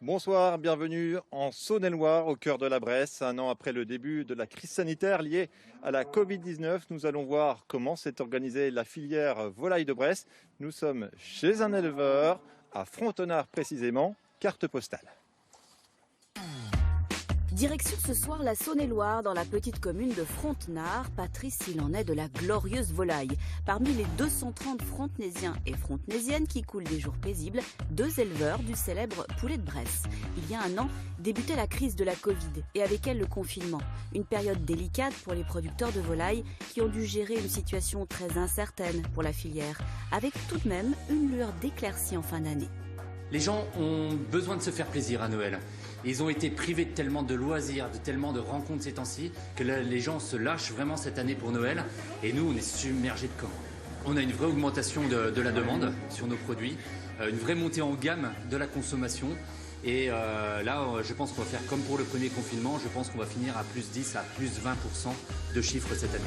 Bonsoir, bienvenue en Saône-et-Loire, au cœur de la Bresse. Un an après le début de la crise sanitaire liée à la Covid-19, nous allons voir comment s'est organisée la filière volaille de Bresse. Nous sommes chez un éleveur, à Frontenard précisément, carte postale. Direction ce soir la Saône-et-Loire, dans la petite commune de Frontenard. Patrice, il en est de la glorieuse volaille. Parmi les 230 frontenaisiens et frontenaisiennes qui coulent des jours paisibles, 2 éleveurs du célèbre poulet de Bresse. Il y a un an, débutait la crise de la Covid et avec elle le confinement. Une période délicate pour les producteurs de volailles qui ont dû gérer une situation très incertaine pour la filière, avec tout de même une lueur d'éclaircie en fin d'année. Les gens ont besoin de se faire plaisir à Noël. Ils ont été privés de tellement de loisirs, de tellement de rencontres ces temps-ci, que les gens se lâchent vraiment cette année pour Noël. Et nous, on est submergés de commandes. On a une vraie augmentation de la demande sur nos produits, une vraie montée en gamme de la consommation. Et là, je pense qu'on va faire comme pour le premier confinement. Je pense qu'on va finir à plus 10 à plus 20% de chiffres cette année.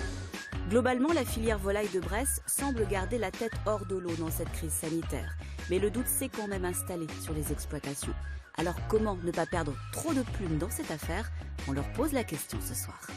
Globalement, la filière volaille de Bresse semble garder la tête hors de l'eau dans cette crise sanitaire. Mais le doute s'est quand même installé sur les exploitations. Alors comment ne pas perdre trop de plumes dans cette affaire? On leur pose la question ce soir.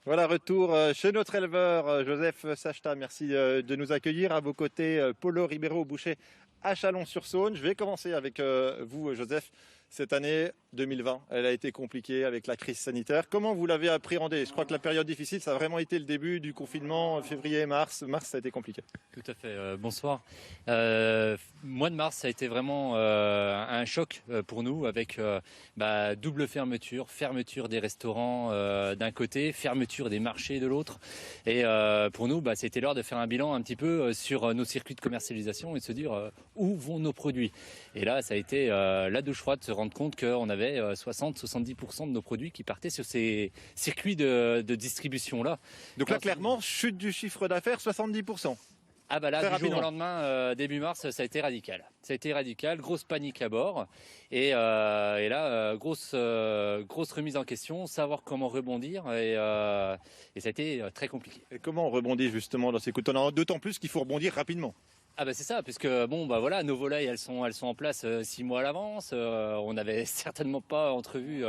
Voilà, retour chez notre éleveur Joseph Sachta. Merci de nous accueillir. À vos côtés, Paulo Ribeiro, boucher à Chalon-sur-Saône. Je vais commencer avec vous, Joseph. Cette année 2020, elle a été compliquée avec la crise sanitaire. Comment vous l'avez appréhendée? Je crois que la période difficile, ça a vraiment été le début du confinement, février-mars. Mars, ça a été compliqué. Tout à fait. Bonsoir. Mois de mars, ça a été vraiment un choc pour nous avec double fermeture des restaurants d'un côté, fermeture des marchés de l'autre. Et pour nous, c'était l'heure de faire un bilan un petit peu sur nos circuits de commercialisation et de se dire où vont nos produits. Et là, ça a été la douche froide de se rendre compte qu'on avait 60-70% de nos produits qui partaient sur ces circuits de distribution-là. Donc là, clairement, chute du chiffre d'affaires, 70%. Ah bah là, du jour au lendemain, début mars, ça a été radical. Ça a été radical, grosse panique à bord. Et là, grosse remise en question, savoir comment rebondir. Et ça a été très compliqué. Et comment on rebondit justement dans ces coups de tonnerre? D'autant plus qu'il faut rebondir rapidement. Ah bah c'est ça, puisque voilà, nos volailles elles sont en place 6 mois à l'avance. On n'avait certainement pas entrevu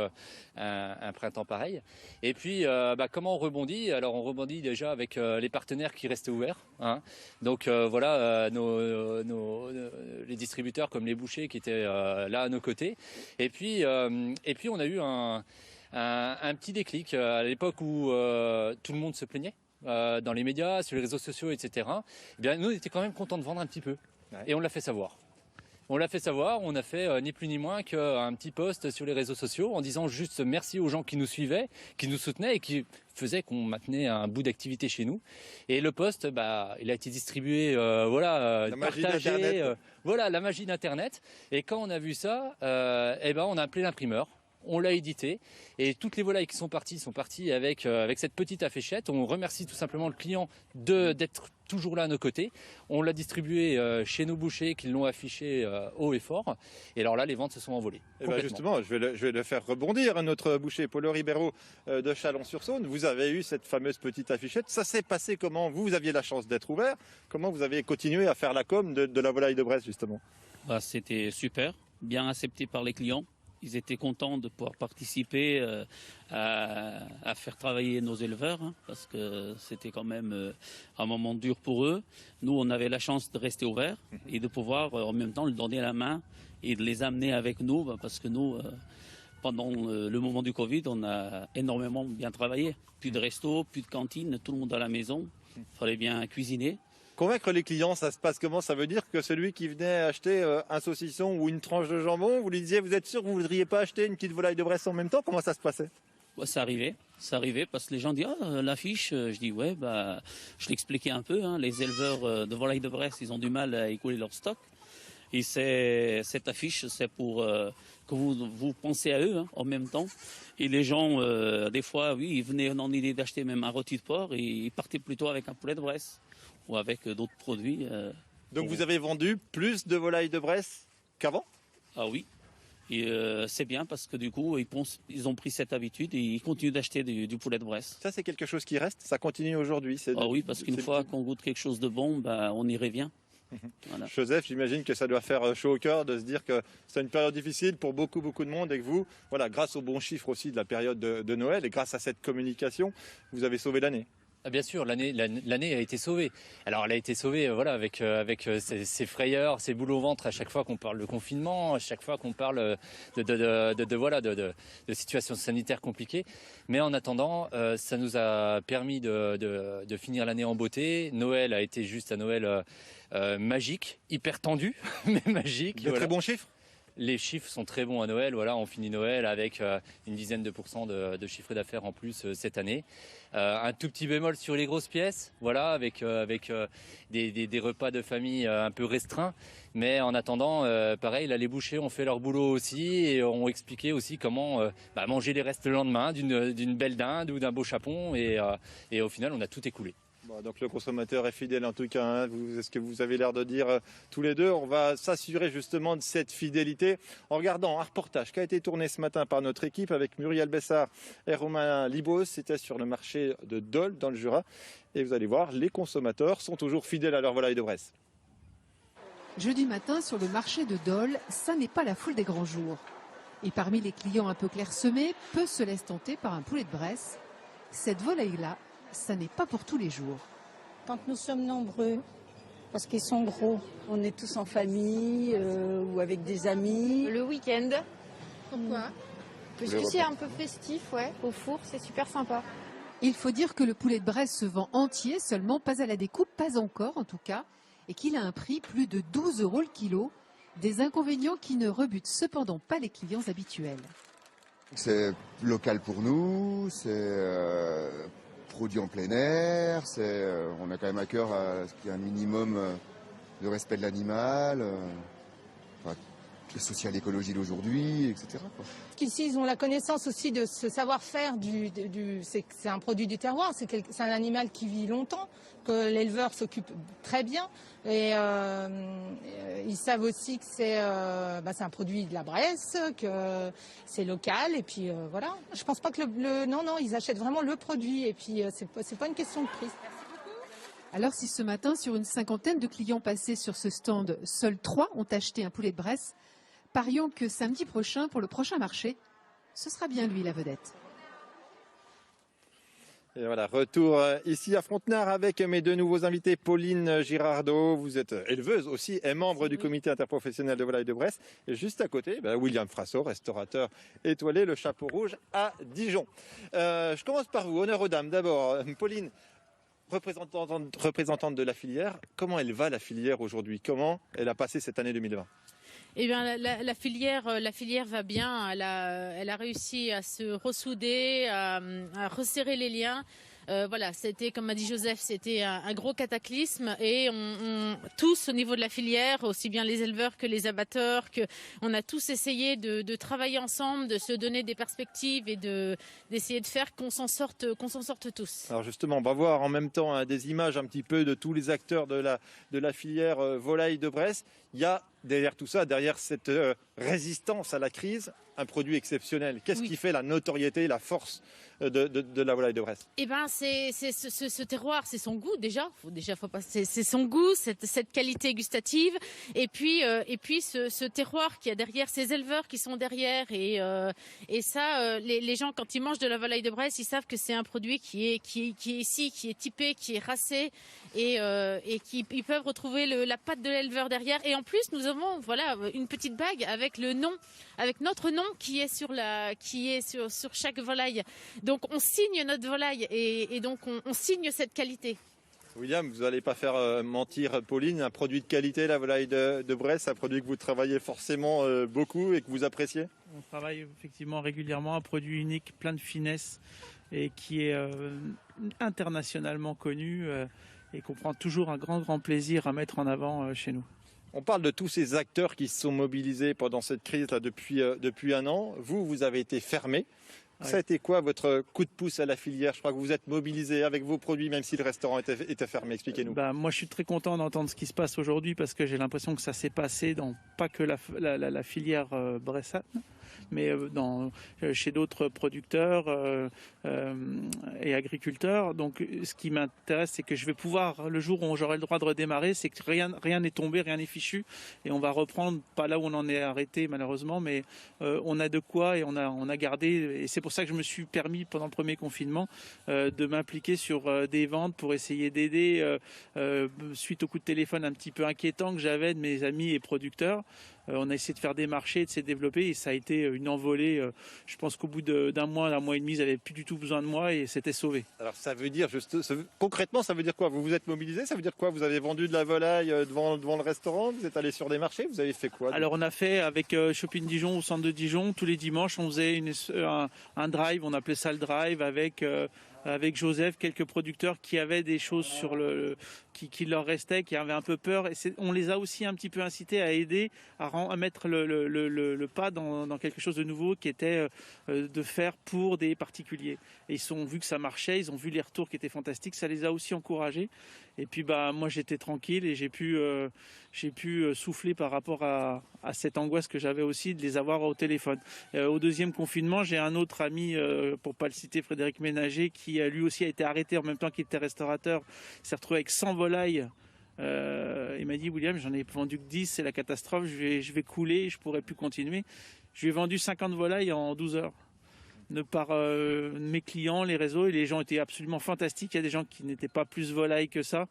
un printemps pareil. Et puis comment on rebondit? Alors on rebondit déjà avec les partenaires qui restent ouverts. Hein. Donc les distributeurs comme les bouchers qui étaient là à nos côtés. Et puis on a eu un petit déclic à l'époque où tout le monde se plaignait. Dans les médias, sur les réseaux sociaux, etc. Eh bien, nous, on était quand même contents de vendre un petit peu. Ouais. Et on l'a fait savoir. On a fait ni plus ni moins qu'un petit post sur les réseaux sociaux en disant juste merci aux gens qui nous suivaient, qui nous soutenaient et qui faisaient qu'on maintenait un bout d'activité chez nous. Et le post, il a été distribué, partagé, la magie d'Internet. Et quand on a vu ça, on a appelé l'imprimeur. On l'a édité et toutes les volailles qui sont parties avec cette petite affichette. On remercie tout simplement le client d'être toujours là à nos côtés. On l'a distribué chez nos bouchers qui l'ont affiché haut et fort. Et alors là, les ventes se sont envolées. Et justement, je vais le faire rebondir, notre boucher Paulo Ribeiro de Chalon-sur-Saône. Vous avez eu cette fameuse petite affichette. Ça s'est passé comment? Vous aviez la chance d'être ouvert. Comment vous avez continué à faire la com de la volaille de Bresse justement? C'était super, bien accepté par les clients. Ils étaient contents de pouvoir participer à faire travailler nos éleveurs, hein, parce que c'était quand même un moment dur pour eux. Nous, on avait la chance de rester ouverts et de pouvoir en même temps leur donner la main et de les amener avec nous, parce que nous, pendant le moment du Covid, on a énormément bien travaillé. Plus de resto, plus de cantine, tout le monde à la maison. Il fallait bien cuisiner. Convaincre les clients, ça se passe comment? Ça veut dire que celui qui venait acheter un saucisson ou une tranche de jambon, vous lui disiez, vous êtes sûr que vous ne voudriez pas acheter une petite volaille de Bresse en même temps? Comment ça se passait? Ça arrivait parce que les gens disent l'affiche, je dis je l'expliquais un peu, hein, les éleveurs de volailles de Bresse, ils ont du mal à écouler leur stock. Et cette affiche, c'est pour que vous pensez à eux, hein, en même temps. Et les gens, des fois, oui, ils venaient en idée d'acheter même un rôti de porc et ils partaient plutôt avec un poulet de Bresse ou avec d'autres produits. Donc vous avez vendu plus de volailles de Bresse qu'avant? Ah oui. Et c'est bien parce que du coup, ils ont pris cette habitude et ils continuent d'acheter du poulet de Bresse. Ça, c'est quelque chose qui reste? Ça continue aujourd'hui? Ah oui, parce qu'une fois qu'on goûte quelque chose de bon, on y revient. Voilà. Joseph, j'imagine que ça doit faire chaud au cœur de se dire que c'est une période difficile pour beaucoup de monde et que vous, voilà, grâce aux bons chiffres aussi de la période de Noël et grâce à cette communication, vous avez sauvé l'année. Ah, bien sûr, l'année a été sauvée. Alors elle a été sauvée voilà, avec ses frayeurs, ses boules au ventre à chaque fois qu'on parle de confinement, à chaque fois qu'on parle de situations sanitaires compliquées. Mais en attendant, ça nous a permis de finir l'année en beauté. Noël a été juste un Noël magique, hyper tendu, mais magique. De très bons chiffres. Les chiffres sont très bons à Noël. Voilà, on finit Noël avec une dizaine de pourcents de chiffre d'affaires en plus cette année. Un tout petit bémol sur les grosses pièces, voilà, avec des repas de famille un peu restreints. Mais en attendant, pareil, là, les bouchers ont fait leur boulot aussi et ont expliqué aussi comment manger les restes le lendemain d'une belle dinde ou d'un beau chapon. Et au final, on a tout écoulé. Bon, donc le consommateur est fidèle en tout cas, hein. C'est ce que vous avez l'air de dire tous les deux. On va s'assurer justement de cette fidélité en regardant un reportage qui a été tourné ce matin par notre équipe avec Muriel Bessard et Romain Libos. C'était sur le marché de Dole dans le Jura. Et vous allez voir, les consommateurs sont toujours fidèles à leur volaille de Bresse. Jeudi matin, sur le marché de Dole, ça n'est pas la foule des grands jours. Et parmi les clients un peu clairsemés, peu se laissent tenter par un poulet de Bresse. Cette volaille-là, ça n'est pas pour tous les jours. Quand nous sommes nombreux, parce qu'ils sont gros, on est tous en famille ou avec des amis. Le week-end. Pourquoi ? Parce que c'est un peu festif, ouais, au four, c'est super sympa. Il faut dire que le poulet de Bresse se vend entier, seulement pas à la découpe, pas encore en tout cas, et qu'il a un prix plus de 12 € le kilo. Des inconvénients qui ne rebutent cependant pas les clients habituels. C'est local pour nous, c'est produit en plein air, on a quand même à cœur à ce qu'il y ait un minimum de respect de l'animal, le social écologie d'aujourd'hui, etc. Qu'ici, ils ont la connaissance aussi de ce savoir-faire c'est un produit du terroir, c'est un animal qui vit longtemps, que l'éleveur s'occupe très bien. Et ils savent aussi que c'est un produit de la Bresse, que c'est local. Et puis voilà. Je pense pas que non, ils achètent vraiment le produit. Et puis c'est pas une question de prix. Alors si ce matin, sur une cinquantaine de clients passés sur ce stand, seuls 3 ont acheté un poulet de Bresse, parions que samedi prochain, pour le prochain marché, ce sera bien lui la vedette. Et voilà, retour ici à Frontenard avec mes deux nouveaux invités. Pauline Girardot, vous êtes éleveuse aussi et membre du comité interprofessionnel de volaille de Bresse. Et juste à côté, William Frassot, restaurateur étoilé, le Chapeau Rouge à Dijon. Je commence par vous, honneur aux dames. D'abord, Pauline, représentante de la filière, comment elle va la filière aujourd'hui? Comment elle a passé cette année 2020? Eh bien, la filière va bien. Elle a réussi à se ressouder, à resserrer les liens. Voilà, c'était, comme a dit Joseph, c'était un gros cataclysme et tous au niveau de la filière, aussi bien les éleveurs que les abatteurs, on a tous essayé de travailler ensemble, de se donner des perspectives et d'essayer de faire qu'on s'en sorte tous. Alors justement, on va voir en même temps des images un petit peu de tous les acteurs de la filière volaille de Bresse. Il y a derrière tout ça, derrière cette résistance à la crise, un produit exceptionnel. Qu'est-ce qui fait la notoriété, la force de la volaille de Bresse? Eh ben, c'est ce terroir, c'est son goût déjà. C'est son goût, cette qualité gustative, et puis ce terroir qui a derrière, ces éleveurs qui sont derrière, et ça, les gens quand ils mangent de la volaille de Bresse, ils savent que c'est un produit qui est ici, qui est typé, qui est racé, et ils peuvent retrouver la patte de l'éleveur derrière. Et en plus, nous avons une petite bague avec le nom, avec notre nom qui est sur chaque volaille. Donc on signe notre volaille et donc on signe cette qualité. William, vous n'allez pas faire mentir Pauline, un produit de qualité, la volaille de Bresse, un produit que vous travaillez forcément beaucoup et que vous appréciez? On travaille effectivement régulièrement un produit unique, plein de finesse et qui est internationalement connu et qu'on prend toujours un grand plaisir à mettre en avant chez nous. On parle de tous ces acteurs qui se sont mobilisés pendant cette crise là depuis un an. Vous avez été fermé. Ouais. Ça a été quoi votre coup de pouce à la filière? Je crois que vous êtes mobilisé avec vos produits, même si le restaurant était fermé. Expliquez-nous. Moi, je suis très content d'entendre ce qui se passe aujourd'hui parce que j'ai l'impression que ça s'est passé dans pas que la filière bressane, mais chez d'autres producteurs et agriculteurs. Donc ce qui m'intéresse, c'est que je vais pouvoir, le jour où j'aurai le droit de redémarrer, c'est que rien n'est tombé, rien n'est fichu, et on va reprendre, pas là où on en est arrêté malheureusement, mais on a de quoi et on a gardé, et c'est pour ça que je me suis permis pendant le premier confinement de m'impliquer sur des ventes pour essayer d'aider suite au coup de téléphone un petit peu inquiétant que j'avais de mes amis et producteurs. On a essayé de faire des marchés, de se développer, et ça a été une envolée. Je pense qu'au bout d'un mois et demi, ils n'avaient plus du tout besoin de moi et c'était sauvé. Alors ça veut dire, concrètement, ça veut dire quoi? Vous vous êtes mobilisé? Ça veut dire quoi? Vous avez vendu de la volaille devant le restaurant? Vous êtes allé sur des marchés? Vous avez fait quoi? Alors on a fait avec Shopping Dijon au centre de Dijon, tous les dimanches, on faisait un drive, on appelait ça le drive, avec Joseph, quelques producteurs qui avaient des choses qui leur restaient, qui avaient un peu peur. Et on les a aussi un petit peu incités à aider, à mettre le pas dans quelque chose de nouveau, qui était de faire pour des particuliers. Et ils ont vu que ça marchait, ils ont vu les retours qui étaient fantastiques, ça les a aussi encouragés. Et puis moi j'étais tranquille et j'ai pu souffler par rapport à cette angoisse que j'avais aussi de les avoir au téléphone. Au deuxième confinement, j'ai un autre ami, pour pas le citer, Frédéric Ménager, qui lui aussi a été arrêté en même temps qu'il était restaurateur. Il s'est retrouvé avec 100 volailles. Il m'a dit: William, j'en ai vendu que 10, c'est la catastrophe, je vais couler, je pourrai plus continuer. Je lui ai vendu 50 volailles en 12 heures. Par mes clients, les réseaux, et les gens étaient absolument fantastiques. Il y a des gens qui n'étaient pas plus volailles que ça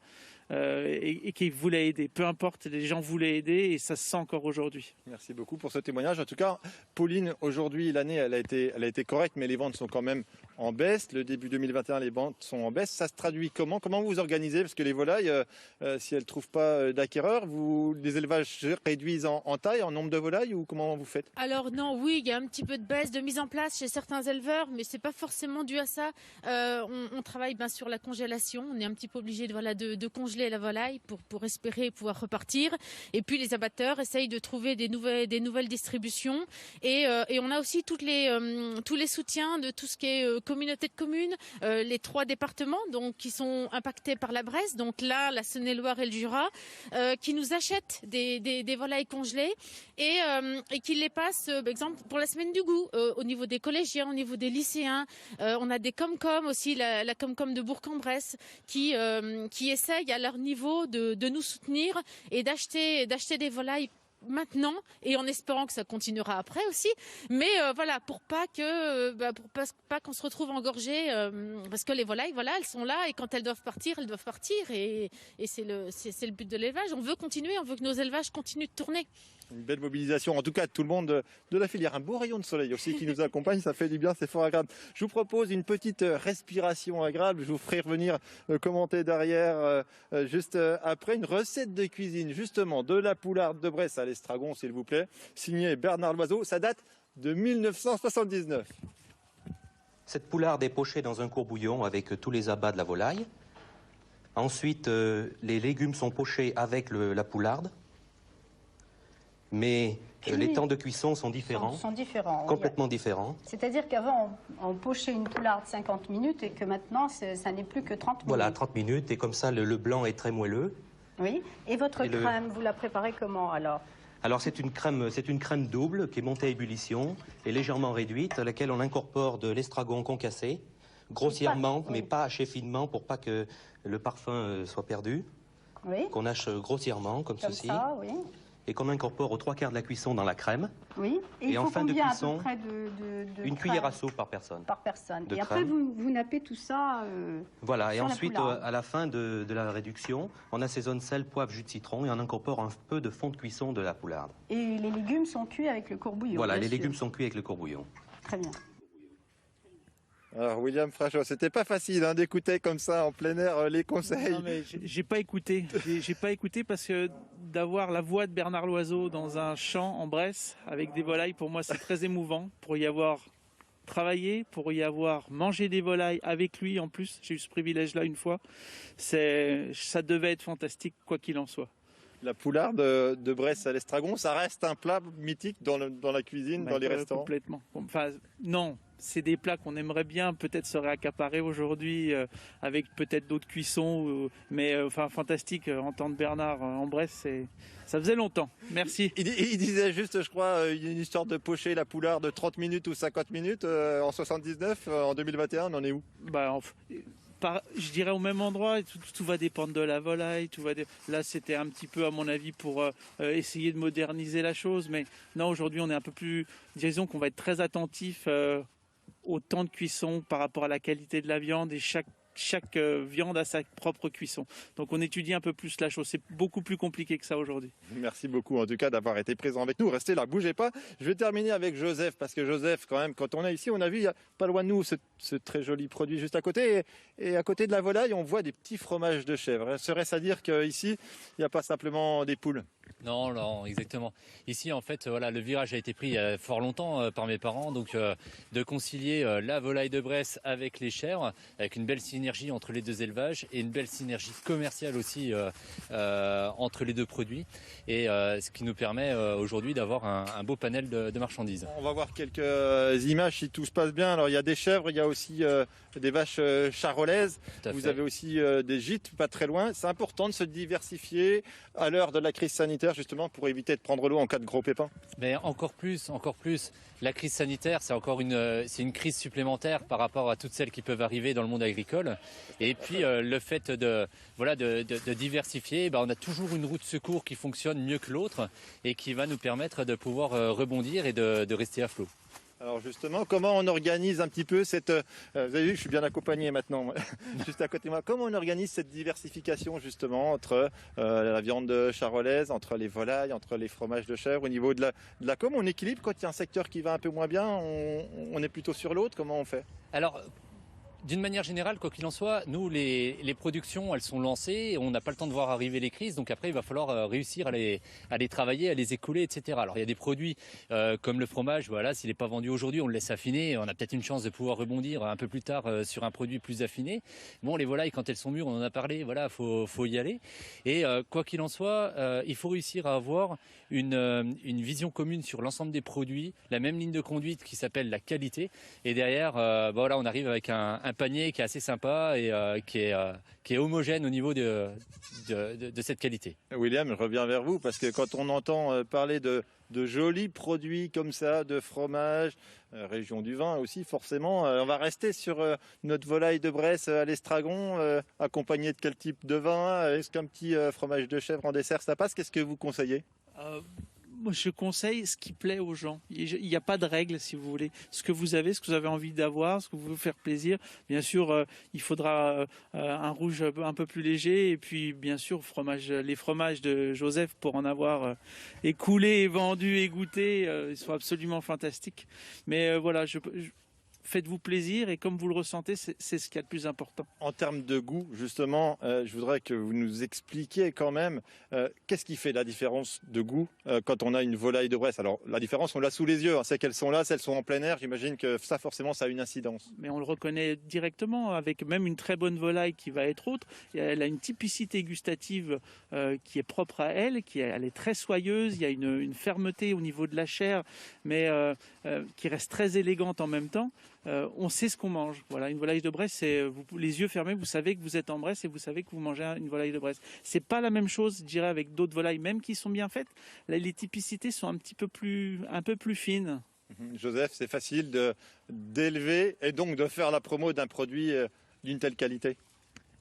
et qui voulaient aider. Peu importe, les gens voulaient aider et ça se sent encore aujourd'hui. Merci beaucoup pour ce témoignage. En tout cas, Pauline, aujourd'hui, l'année, elle a été correcte, mais les ventes sont quand même en baisse. Le début 2021, les ventes sont en baisse. Ça se traduit comment? Comment vous vous organisez? Parce que les volailles, si elles ne trouvent pas d'acquéreurs, les élevages réduisent en taille, en nombre de volailles, ou comment vous faites? Alors non, oui, il y a un petit peu de baisse de mise en place chez certains éleveurs, mais c'est pas forcément dû à ça. On travaille sur la congélation. On est un petit peu obligé de congeler la volaille pour espérer pouvoir repartir. Et puis les abatteurs essayent de trouver des nouvelles distributions. Et on a aussi tous les soutiens de tout ce qui est communauté de communes, les 3 départements donc qui sont impactés par la Bresse, donc là la Saône-et-Loire et le Jura, qui nous achètent des volailles congelées et qui les passent, par exemple pour la semaine du goût, au niveau des collégiens, au niveau des lycéens. On a des Comcom aussi, la Comcom de Bourg-en-Bresse, qui essayent à leur niveau de nous soutenir et d'acheter des volailles maintenant, et en espérant que ça continuera après aussi, mais voilà, pour pas qu'on se retrouve engorgé, parce que les volailles, voilà, elles sont là, et quand elles doivent partir, et c'est le but de l'élevage. On veut continuer, on veut que nos élevages continuent de tourner. Une belle mobilisation, en tout cas, de tout le monde de la filière. Un beau rayon de soleil aussi qui nous accompagne, ça fait du bien, c'est fort agréable. Je vous propose une petite respiration agréable. Je vous ferai revenir commenter derrière, juste après, une recette de cuisine, justement, de la poularde de Bresse à l'estragon, s'il vous plaît, signé Bernard Loiseau. Ça date de 1979. Cette poularde est pochée dans un courbouillon avec tous les abats de la volaille. Ensuite, les légumes sont pochés avec la poularde. Mais les temps de cuisson sont différents. Sont différents. Complètement différents. C'est-à-dire qu'avant, on pochait une poularde 50 minutes et que maintenant, ça n'est plus que 30 minutes. Voilà, 30 minutes. Et comme ça, le blanc est très moelleux. Oui. Et votre crème, vous la préparez comment alors? Alors, c'est une crème double qui est montée à ébullition et légèrement réduite, à laquelle on incorpore de l'estragon concassé, grossièrement, mais pas haché finement pour pas que le parfum soit perdu. Oui. Qu'on hache grossièrement, comme ceci. Ça, oui. Et qu'on incorpore aux 3/4 de la cuisson dans la crème. Oui. Et en fin de cuisson, à peu près de une cuillère à soupe par personne. Par personne. Et après, vous nappez tout ça. Voilà. Et ensuite, à la fin de la réduction, on assaisonne sel, poivre, jus de citron et on incorpore un peu de fond de cuisson de la poularde. Et les légumes sont cuits avec le courbouillon. Voilà, les légumes sont cuits avec le courbouillon. Très bien. Alors William Frachot, c'était pas facile d'écouter comme ça en plein air les conseils. Non mais j'ai pas écouté. J'ai pas écouté parce que d'avoir la voix de Bernard Loiseau dans un champ en Bresse avec des volailles, pour moi c'est très émouvant. Pour y avoir travaillé, pour y avoir mangé des volailles avec lui en plus, j'ai eu ce privilège-là une fois. Ça devait être fantastique quoi qu'il en soit. La poularde de Bresse à l'estragon, ça reste un plat mythique dans la cuisine, dans les restaurants? Complètement. Enfin, non, c'est des plats qu'on aimerait bien peut-être se réaccaparer aujourd'hui avec peut-être d'autres cuissons. Mais enfin, fantastique, entendre Bernard en Bresse, ça faisait longtemps. Merci. Il disait juste, je crois, une histoire de pocher la poularde de 30 minutes ou 50 minutes en 79, en 2021, on en est où? Je dirais au même endroit, tout va dépendre de la volaille. Là, c'était un petit peu, à mon avis, pour essayer de moderniser la chose. Mais non, aujourd'hui, on est un peu plus... Disons qu'on va être très attentif au temps de cuisson par rapport à la qualité de la viande, et chaque viande a sa propre cuisson. Donc on étudie un peu plus la chose. C'est beaucoup plus compliqué que ça aujourd'hui. Merci beaucoup en tout cas d'avoir été présent avec nous. Restez là, bougez pas. Je vais terminer avec Joseph, parce que Joseph, quand même, quand on est ici, on a vu, il y a pas loin de nous, ce très joli produit juste à côté. Et à côté de la volaille, on voit des petits fromages de chèvre. Serait-ce à dire qu'ici, il n'y a pas simplement des poules? Non, non, exactement. Ici, en fait, voilà, le virage a été pris il y a fort longtemps par mes parents, donc de concilier la volaille de Bresse avec les chèvres, avec une belle synergie entre les deux élevages et une belle synergie commerciale aussi entre les deux produits, et ce qui nous permet aujourd'hui d'avoir un beau panel de marchandises. On va voir quelques images si tout se passe bien. Alors il y a des chèvres, il y a aussi des vaches charolaises, vous avez aussi des gîtes pas très loin. C'est important de se diversifier à l'heure de la crise sanitaire, justement, pour éviter de prendre l'eau en cas de gros pépins. Mais encore plus. La crise sanitaire, c'est une crise supplémentaire par rapport à toutes celles qui peuvent arriver dans le monde agricole. Et puis le fait de diversifier, on a toujours une roue de secours qui fonctionne mieux que l'autre et qui va nous permettre de pouvoir rebondir et de rester à flot. Alors justement, comment on organise un petit peu cette... vous avez vu, je suis bien accompagné maintenant, juste à côté de moi. Comment on organise cette diversification justement entre la viande charolaise, entre les volailles, entre les fromages de chèvre, au niveau de la com? On équilibre quand il y a un secteur qui va un peu moins bien, on est plutôt sur l'autre, comment on fait? Alors, d'une manière générale, quoi qu'il en soit, nous, les productions, elles sont lancées, on n'a pas le temps de voir arriver les crises, donc après, il va falloir réussir à les travailler, à les écouler, etc. Alors, il y a des produits comme le fromage, voilà, s'il n'est pas vendu aujourd'hui, on le laisse affiner, on a peut-être une chance de pouvoir rebondir un peu plus tard sur un produit plus affiné. Bon, les volailles, quand elles sont mûres, on en a parlé, voilà, faut y aller. Et quoi qu'il en soit, il faut réussir à avoir une vision commune sur l'ensemble des produits, la même ligne de conduite qui s'appelle la qualité, et derrière, voilà, on arrive avec un panier qui est assez sympa et qui est homogène au niveau de cette qualité. William, je reviens vers vous, parce que quand on entend parler de jolis produits comme ça, de fromage, région du vin aussi forcément, on va rester sur notre volaille de Bresse à l'estragon, accompagné de quel type de vin? Est-ce qu'un petit fromage de chèvre en dessert ça passe? Qu'est-ce que vous conseillez? Moi, je conseille ce qui plaît aux gens. Il n'y a pas de règle, si vous voulez. Ce que vous avez envie d'avoir, ce que vous voulez faire plaisir. Bien sûr, il faudra un rouge un peu plus léger. Et puis, bien sûr, les fromages de Joseph, pour en avoir écoulé, vendu et goûté, ils sont absolument fantastiques. Mais voilà, faites-vous plaisir, et comme vous le ressentez, c'est ce qu'il y a de plus important. En termes de goût, justement, je voudrais que vous nous expliquiez quand même qu'est-ce qui fait la différence de goût quand on a une volaille de Bresse. Alors la différence, on l'a sous les yeux, on sait qu'elles sont là, si elles sont en plein air, j'imagine que ça forcément ça a une incidence. Mais on le reconnaît directement, avec même une très bonne volaille qui va être autre. Elle a une typicité gustative qui est propre à elle, elle est très soyeuse, il y a une fermeté au niveau de la chair, mais qui reste très élégante en même temps. On sait ce qu'on mange. Voilà, une volaille de Bresse, c'est les yeux fermés, vous savez que vous êtes en Bresse et vous savez que vous mangez une volaille de Bresse. C'est pas la même chose, je dirais, avec d'autres volailles, même qui sont bien faites. Là, les typicités sont un peu plus fines. Joseph, c'est facile d'élever et donc de faire la promo d'un produit d'une telle qualité?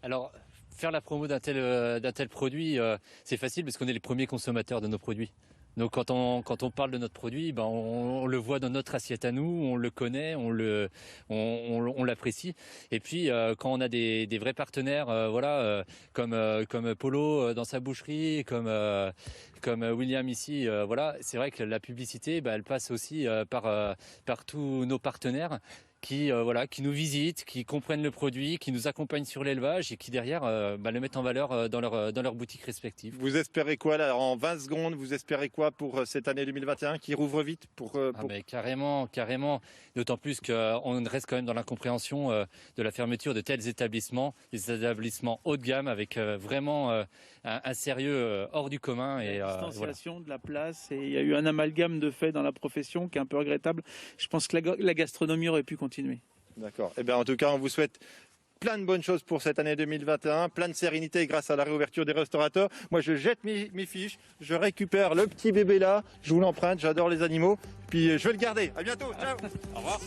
Alors, faire la promo d'un tel produit, c'est facile parce qu'on est les premiers consommateurs de nos produits. Donc quand on parle de notre produit, on le voit dans notre assiette à nous, on le connaît, on l'apprécie. Et puis quand on a des vrais partenaires, comme Polo dans sa boucherie, comme William ici, voilà, c'est vrai que la publicité, elle passe aussi par tous nos partenaires qui nous visitent, qui comprennent le produit, qui nous accompagnent sur l'élevage et qui derrière le mettent en valeur dans leurs boutiques respectives. Vous espérez quoi là, en 20 secondes, vous espérez quoi pour cette année 2021 qui rouvre vite Mais carrément. D'autant plus qu'on reste quand même dans l'incompréhension de la fermeture de tels établissements, des établissements haut de gamme avec vraiment un sérieux hors du commun. Et la distanciation de la place, et il y a eu un amalgame de fait dans la profession qui est un peu regrettable. Je pense que la gastronomie aurait pu continuer. D'accord. Eh bien, en tout cas, on vous souhaite plein de bonnes choses pour cette année 2021, plein de sérénité grâce à la réouverture des restaurateurs. Moi, je jette mes fiches, je récupère le petit bébé là, je vous l'emprunte, j'adore les animaux, puis je vais le garder. À bientôt, ciao. Au revoir.